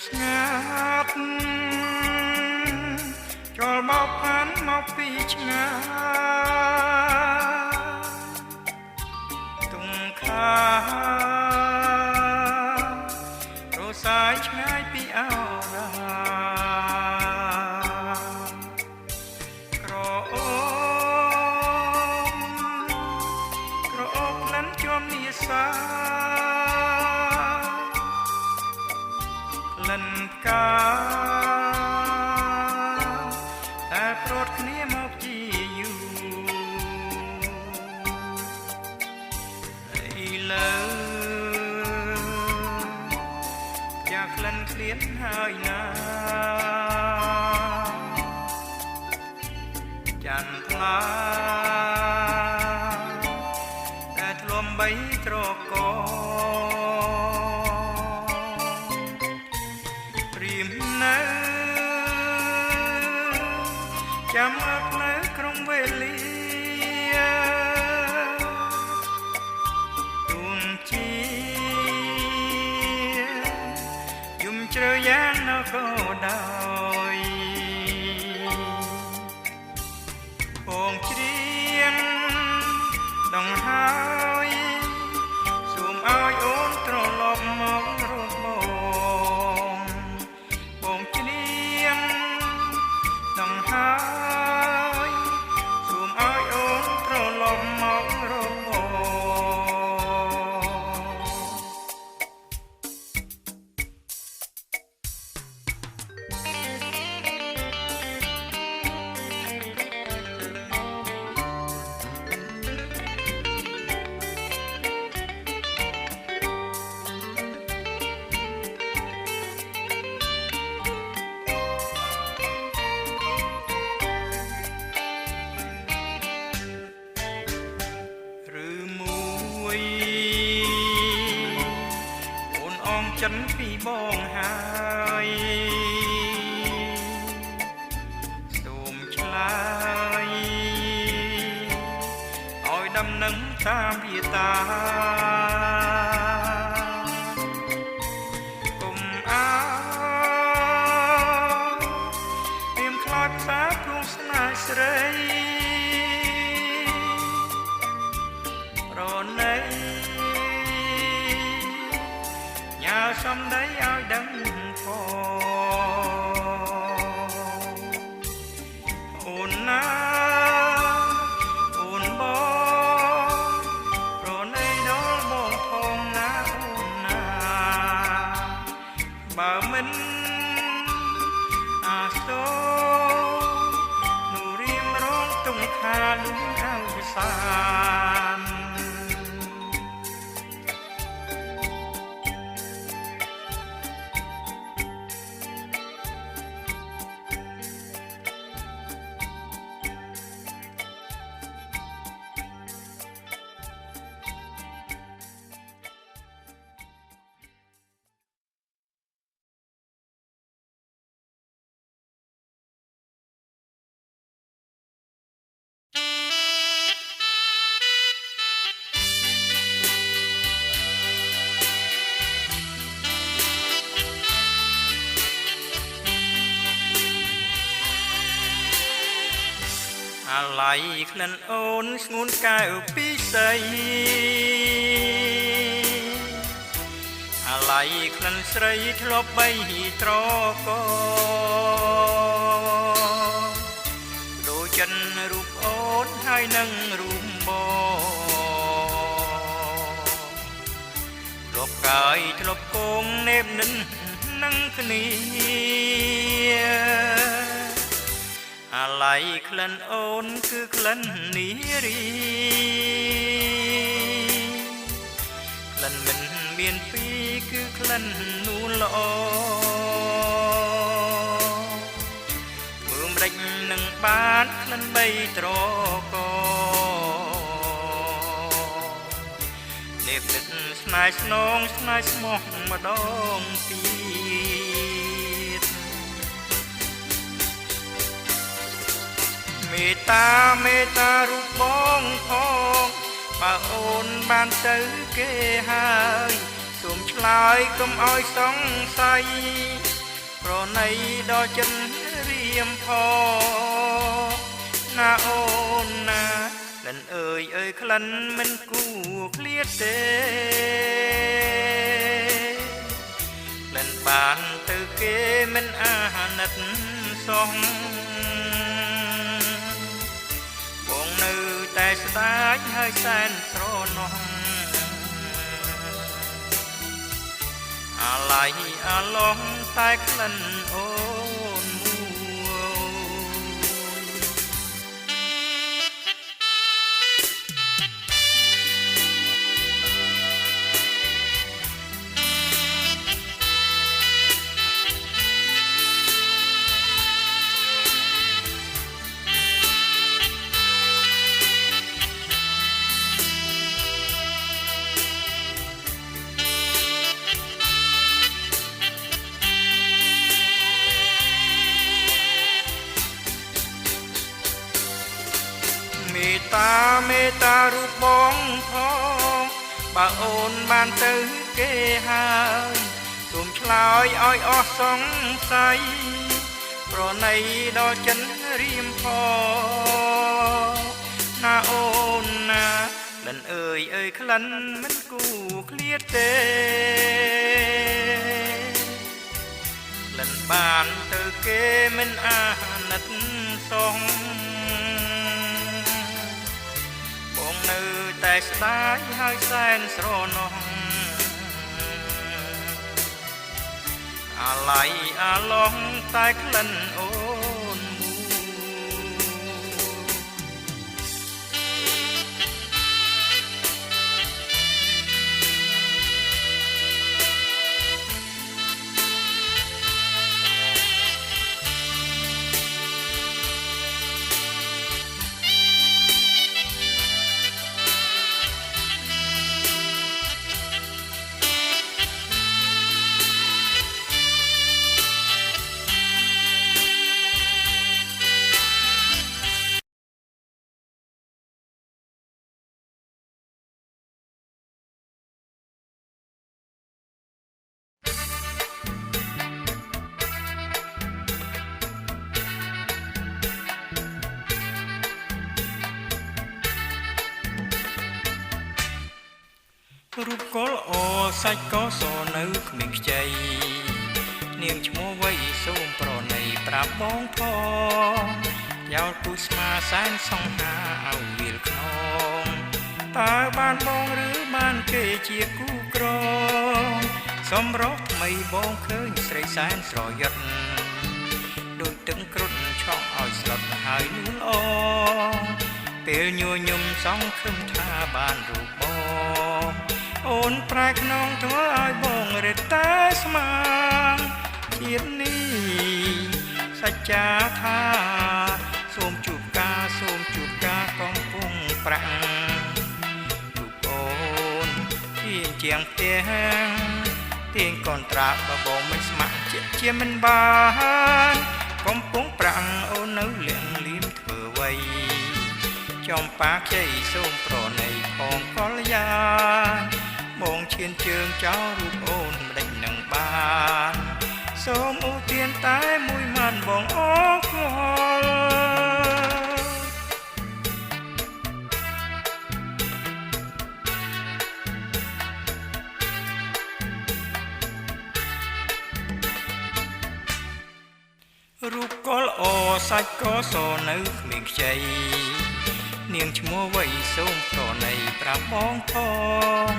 ស្ងាត់ចូលមកផានមកពីឆ្ងាយទុំខារសាយឆ្ងាយពីអោរាក្រអូបក្លិនជាប់នាសាក្លិនផ្កាតែព្រួតគ្នាមកជាយូរឥឡូវចាក្លិនឃ្លានហើយណាច័ន្ទថ្លាតែធ្លុំបីត្រកចាំអើផ្លូវក្រុងវេលាទុំជាយំជ្រៅយ៉ាងណាក៏ដោយពងច្រៀងដងហើយសូមឲ្យអូនត្រឡប់មករកបងពងច្រៀងដងហើយសូមឲ្យអូនត្រឡប់មករកបងចិនពីបងហើយសូមឆ្លើយឲ្យដំណឹងតាមវាតាគុំអើព្រៀមខ្លោចផ្សាព្រោះស្នេហ៍ស្រីប្រណីសំដីឲ្យដឹងផងអូនណាអូនបងប្រណីដល់បងផងណាអូនណាបើមិនអាសូនូរៀមរងទុំខាលុំអវសានអាឡ័យក្លិនអូនស្ងួនកែវពីស័យអាឡ័យក្លិនស្រីធ្លាប់បីត្រកដូចចិនរូបអូនហើយនឹងរូបបងធ្លាប់កាយធ្លាប់គង់នេបនិននឹងគ្នាអាឡ័យក្លិនអូនគឺក្លិននារីក្លិនមិនមានពីរគឺក្លិននួនល្អធ្វើម្ដេចនឹងបានក្លិនបីត្រកនេបនិតស្នេហ៍ស្នងស្នេហ៍ស្មោះម្ដងទៀតមេត្តារូបបងផងបើអូនបានទៅគេហើយសូមឆ្លើយកុំឲ្យសង្ស័យ ប្រណីដល់ចិនរៀមផងណាអូនណាលិនអើយអើយក្លិនមិនគួឃ្លាតទេលិនបានទៅគេមិនអាណិតសោះបងនៅតែស្ដាយហើយសែនស្រណោះអាឡ័យអាឡងតែក្លិនអូនមេតារូបបងផងបើអូនបានទៅគេហើយសូមឆ្លើយឲ្យអស់សង្ស័យប្រណីដល់ចិនរៀមផងណាអូនណាលិនអើយអើយក្លិនមិនគូឃ្លាតទេលិនបានទៅគេមិនអាណិតសងបងនៅតែស្ដាយហើយសែនស្រណោះអាឡ័យអាឡងតែក្លិនអូនរូបកលអសាច់ក៏សនៅគ្មានខ្ចីនាងឈ្មោះវៃសូមប្រណីប្រាប់បងផងយោលគូស្មាសែនសង្ហាអៅវាលខ្នងតើបានបងឬបានគេជាគូក្រងសំរោះថ្មីបងឃើញស្រីសែនស្រយត់ដូចទឹកគ្រុតឆក់ឲ្យស្លុតហើយនួនអពេលញញឹមសងខឹមថាបានរូបបងអូនប្រែខ្នងធ្វើឲ្យបងរេតតែស្មានជាតិនេះសច្ចាថាសូមជួបការកំពុងប្រាំងរូបអូនជាជាងផ្ទះទៀងកនត្រាបបងមិនស្ម័គ្រជាមិនបានកំពុងប្រាំងអូននៅលៀងលៀមធ្វើអ្វីចំប៉ាខ្ចីសូមប្រណីផងកលយាបងឈានជើងចោលរូបអូនមិនដេចនឹងបានសូមឧទានតែមួយម៉ានបងអរគុណរូបកលអសាច់ក៏សនៅគ្មានខ្ចីនាងឈ្មោះវៃសូមប្រណីប្រាប់បងផង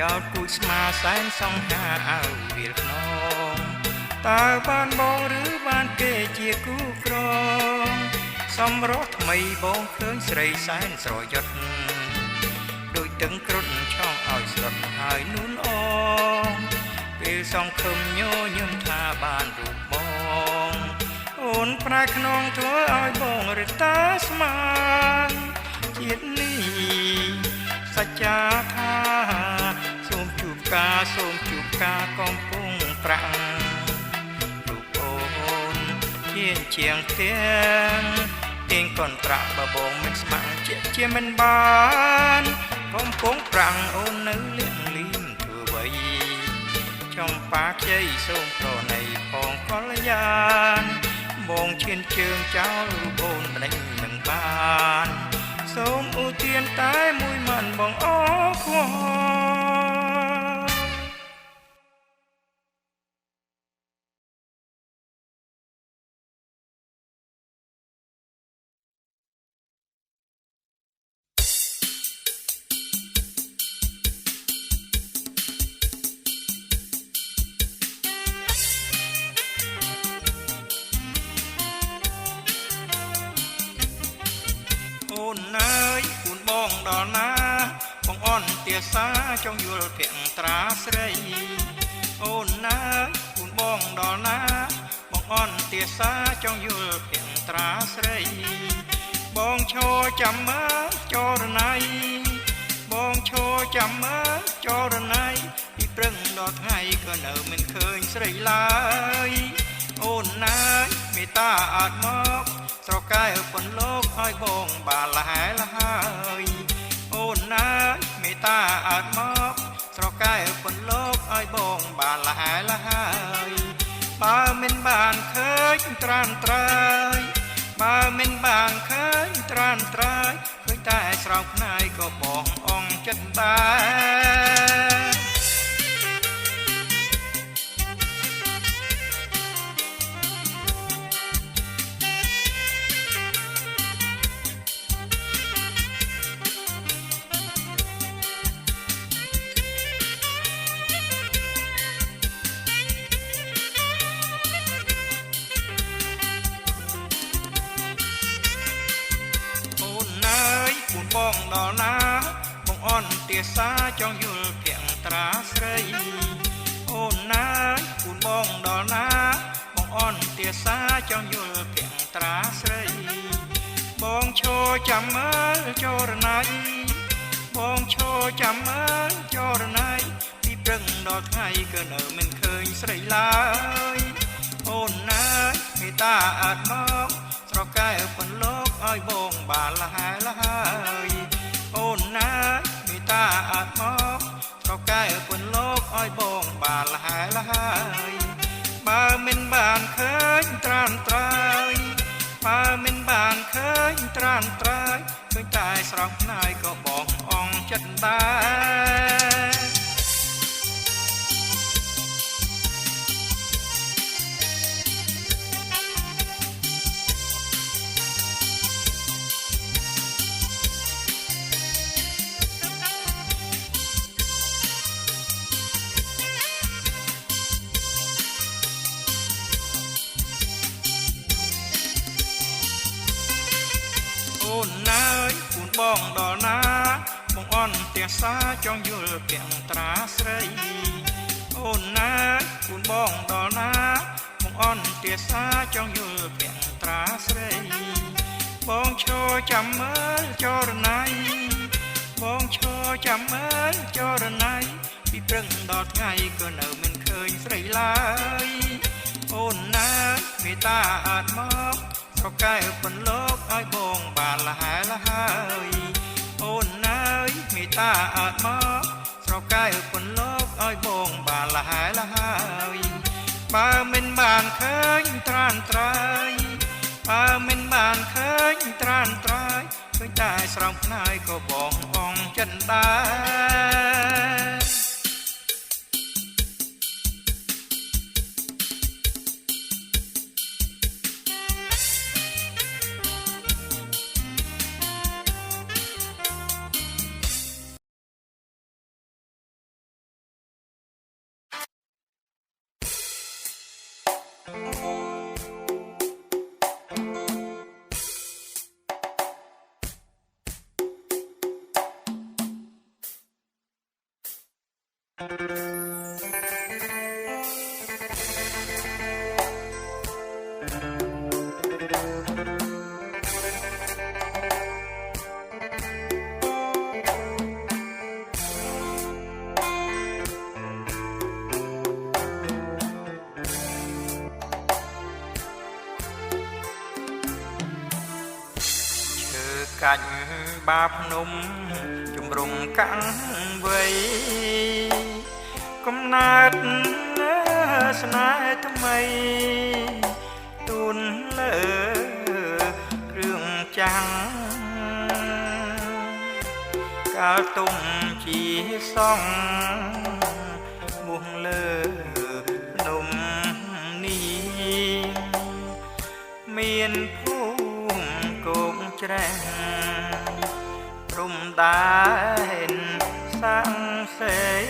ចោលពូជស្មាសែនសង្ហាអៅវាលខ្នងតើបានបងឬបានគេជាគូក្រងសំរោះថ្មីបងឃើញស្រីសែនស្រយត់ដូចទឹកគ្រុតឆោងឲ្យស្លុតហើយនួនអពេលសងខឹមញញឹមថាបានរូបបងអូនប្រែខ្នងធ្វើឲ្យបងរេតាស្មានជាតិនេះសច្ចាថាសូមជួបការកំពុងប្រាំងរូបអូនជាងទាំងទៀងកនត្រាក់បបងមិនស្ម័គ្រជាមិនបានកំពុងប្រាំងអូននៅលៀងលៀមធ្វើអ្វីចំប៉ាខ្ចីសូមប្រណីផង បងកលយានបងឈានជើងចោលបូនម្ដេចមិនបានសូមឧទានតែមួយម៉ាន់បងអរគុណអូនអើយគូនបងដល់ណាបងអន់ទាសាចង់យល់ភក្ត្រាស្រីអូនអើយគូនបងដល់ណាបងអន់ទាសាចង់យល់ភក្ត្រាស្រីបងឈរចាំមើលចរណៃបងឈរចាំមើលចរណៃពីព្រឹងដល់ថ្ងៃក៏នៅមិនឃើញស្រីឡើយអូនអើយមេត្តាអត់មកស្រកែពន្លោកឲ្យបងបានលហែលហើយអូនអើយមេត្តាអត់មកស្រកែពន្លោកឲ្យបងបានលហែលហើយបើមិនបានឃើញត្រានត្រើយបើមិនបានឃើញត្រានត្រើយឃើញតែស្រោមផ្នែកក៏បងអងចិត្តដែរបងដល់ណាបងអន់ទាសាចង់យល់ភក្ត្រាស្រីអូនណាគូនបងដល់ណាបងអន់ទាសាចង់យល់ភក្ត្រាស្រីបងឈរចាំមើលចរណៃបងឈរចាំមើលចរណៃពីព្រឹងដល់ថ្ងៃក៏នៅមិនឃើញស្រីឡើយអូនណាមេត្តាអត់មកស្រកែពន្លោកឲ្យបងបានលហែលហើយអូនណាមេត្តាអត់មកស្រកែពន្លោកឲ្យបងបានលហែលហើយបើមិនបានឃើញត្រានត្រើយបើមិនបានឃើញត្រានត្រើយឃើញតែស្រស់ផ្នែកក៏បងអងចិត្តដែរអូនអើយគូនបងដល់ណាបងអន់ទាសាចង់យល់ភក្ត្រាស្រីអូនអើយគូនបងដល់ណាបងអន់ទាសាចង់យល់ភក្ត្រាស្រីបងឈរចាំមើលចរណៃបងឈរចាំមើលចរណៃពីព្រឹងដល់ថ្ងៃក៏នៅមិនឃើញស្រីឡើយអូនអើយមេត្តាអត់មកស្រកែពន្លោកឲ្យបងបានលហែលហើយអូនអើយមេត្តាអត់មកស្រកែពន្លោកឲ្យបងបានលហែលហើយបើមិនបានឃើញត្រានត្រើយបើមិនបានឃើញត្រានត្រើយឃើញតែស្រោមផ្នែកក៏បងអងចិត្តដែរកាច់បាភ្នំជំរុំកាំងវ័យកំណើត ស្នេហ៍ថ្មីទូនលើគ្រឿងចាំងកាលទុំជាសងមុខលើភ្នំនេះមានភូមិគោកច្រាំងព្រំដែនសាំងសេយ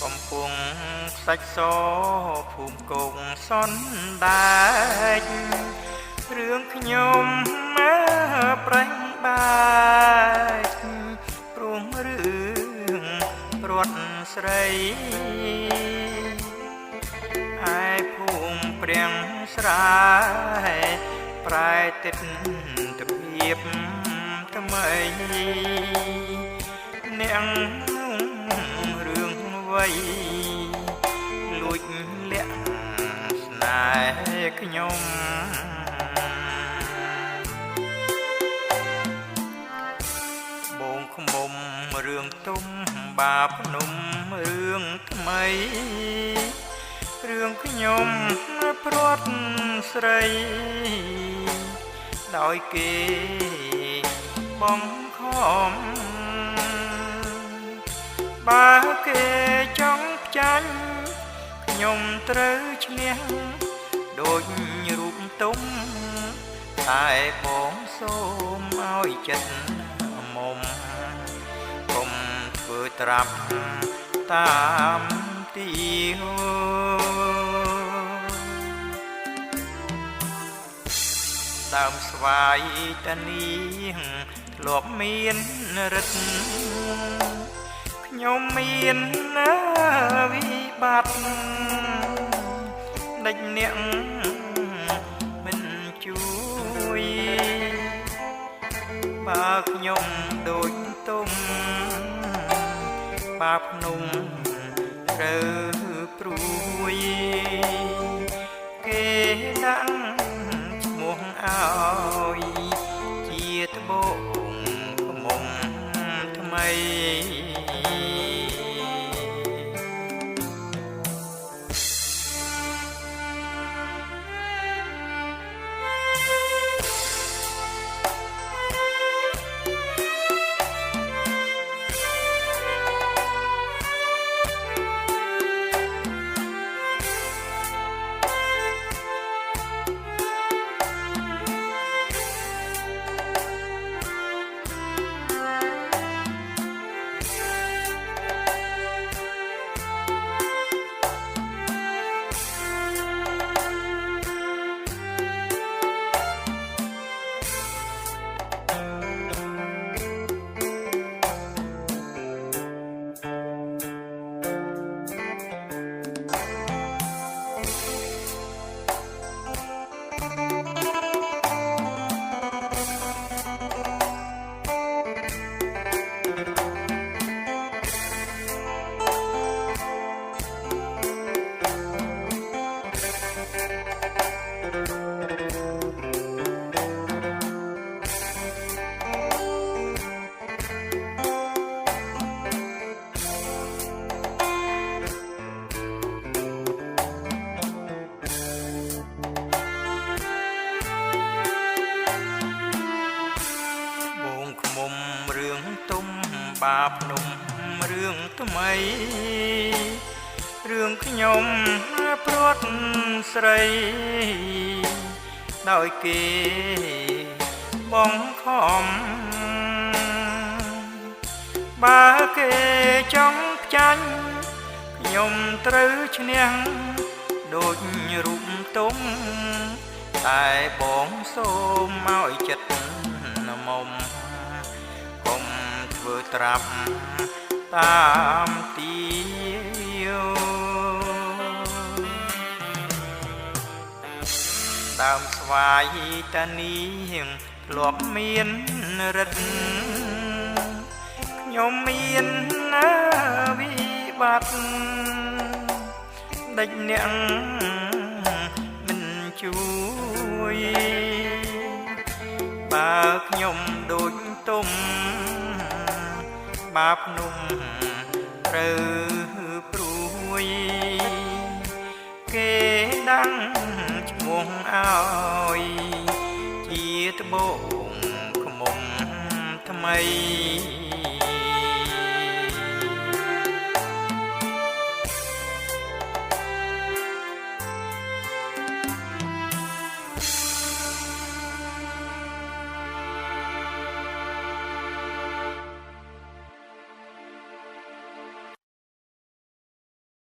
កំពុងខ្សាច់សភូមិគោកសនដែករឿងខ្ញុំប្រេះបែកព្រមរឿងរត់ស្រីឯភូមិព្រាំងស្រែប្រែទិដ្ឋភាពថ្មីអ្នករឿងវ័យលួចលាក់ស្នេហ៍ខ្ញុំបងខ្មុំរឿងទុំបាភ្នំរឿងថ្មីរឿងខ្ញុំព្រាត់ស្រីដោយគេបងខំបើគេចង់ចាញ់ខ្ញុំត្រូវឈ្នះដូចរូបទុំតែបងសូមឲ្យចិត្តមុំកុំធ្វើត្រាប់តាមទីដើមស្វាយតានីងធ្លាប់មានរិទ្ធខ្ញុំមានវិបត្តិដេចអ្នកមិនជួយបើខ្ញុំដូចទុំបាភ្នំត្រូវព្រួយគេដាក់ឈ្មោះឲ្យជាត្បូងខ្មុំថ្មីបាភ្នំរឿងថ្មីរឿងខ្ញុំព្រាត់ស្រីដោយគេបងខំបើគេចង់ចាញ់ខ្ញុំត្រូវឈ្នះដូចរូបទុំតែបងសូមឲ្យចិត្តមុំធ្វើត្រាប់តាមទីដើមស្វាយតានីងធ្លាប់មានរិទ្ធខ្ញុំមានវិបត្តិដេចអ្នកមិនជួយបើខ្ញុំដូចទុំ បាភ្នំត្រូវព្រួយគេដាំងឈ្មោះឲ្យជាត្បូងខ្មុំថ្មី